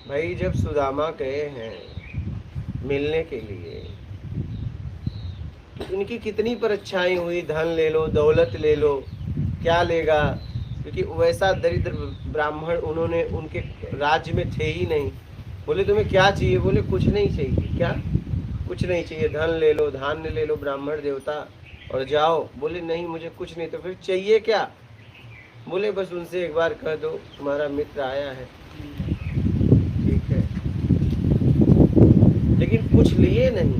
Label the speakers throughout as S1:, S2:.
S1: भाई जब सुदामा गए हैं मिलने के लिए तो इनकी कितनी परीक्षाएं हुई, धन ले लो, दौलत ले लो, क्या लेगा, क्योंकि वैसा दरिद्र ब्राह्मण उन्होंने उनके राज्य में थे ही नहीं। बोले तुम्हें क्या चाहिए? बोले कुछ नहीं चाहिए। क्या कुछ नहीं चाहिए? धन ले लो, धान्य ले लो ब्राह्मण देवता और जाओ। बोले नहीं मुझे कुछ नहीं। तो फिर चाहिए क्या? बोले बस उनसे एक बार कह दो तुम्हारा मित्र आया है। ठीक है, लेकिन कुछ लिए नहीं,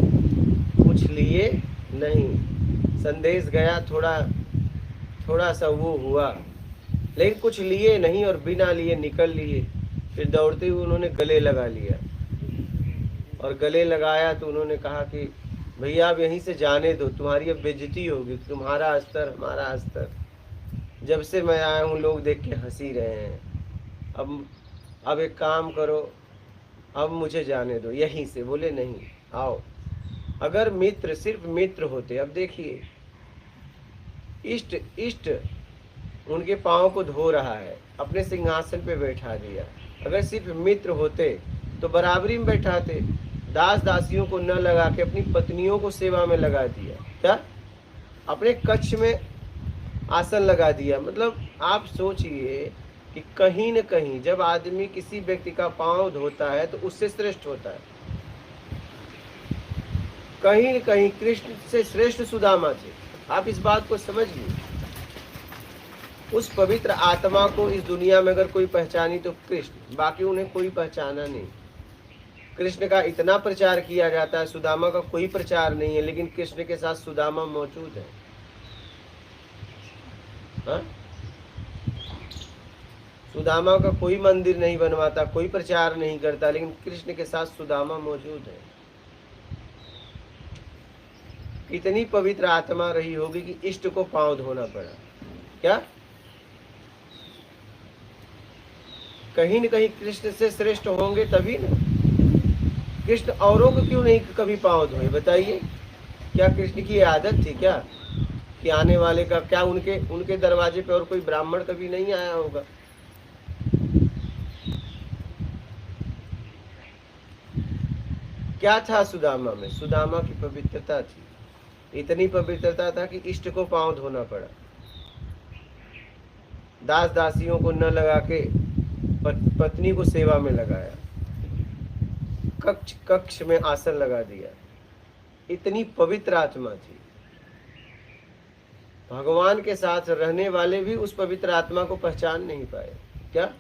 S1: कुछ लिए नहीं। संदेश गया, थोड़ा थोड़ा सा वो हुआ, लेकिन कुछ लिए नहीं और बिना लिए निकल लिए। फिर दौड़ते हुए उन्होंने गले लगा लिया और गले लगाया तो उन्होंने कहा कि भैया आप यहीं से जाने दो, तुम्हारी अब बेइज्जती होगी, तुम्हारा स्तर हमारा स्तर, जब से मैं आया हूँ लोग देख के हंसी रहे हैं। अब एक काम करो, अब मुझे जाने दो यहीं से। बोले नहीं, आओ। अगर मित्र सिर्फ मित्र होते, अब देखिए इष्ट इष्ट उनके पाँव को धो रहा है, अपने सिंहासन पे बैठा दिया। अगर सिर्फ मित्र होते तो बराबरी में बैठाते। दास दासियों को न लगा के अपनी पत्नियों को सेवा में लगा दिया। क्या? अपने कक्ष में आसन लगा दिया। मतलब आप सोचिए कि कहीं न कहीं जब आदमी किसी व्यक्ति का पाँव धोता है तो उससे श्रेष्ठ होता है। कहीं न कहीं कृष्ण से श्रेष्ठ सुदामा थे। आप इस बात को समझिए। उस पवित्र आत्मा को इस दुनिया में अगर कोई पहचानी तो कृष्ण, बाकी उन्हें कोई पहचाना नहीं। कृष्ण का इतना प्रचार किया जाता है, सुदामा का कोई प्रचार नहीं है, लेकिन कृष्ण के साथ सुदामा मौजूद है। हाँ? सुदामा का कोई मंदिर नहीं बनवाता, कोई प्रचार नहीं करता, लेकिन कृष्ण के साथ सुदामा मौजूद है। कितनी पवित्र आत्मा रही होगी कि इष्ट को पांव धोना पड़ा। क्या? कहीं न कहीं कृष्ण से श्रेष्ठ होंगे तभी ना। कृष्ण औरों को क्यों नहीं कभी पांव धोए? बताइए, क्या कृष्ण की आदत थी क्या कि आने वाले का क्या उनके उनके दरवाजे पे और कोई ब्राह्मण कभी नहीं आया होगा? क्या था सुदामा में? सुदामा की पवित्रता थी, इतनी पवित्रता था कि इष्ट को पांव धोना पड़ा। दास दासियों को न लगा के पत्नी को सेवा में लगाया, कक्ष कक्ष में आसन लगा दिया। इतनी पवित्र आत्मा थी। भगवान के साथ रहने वाले भी उस पवित्र आत्मा को पहचान नहीं पाए। क्या?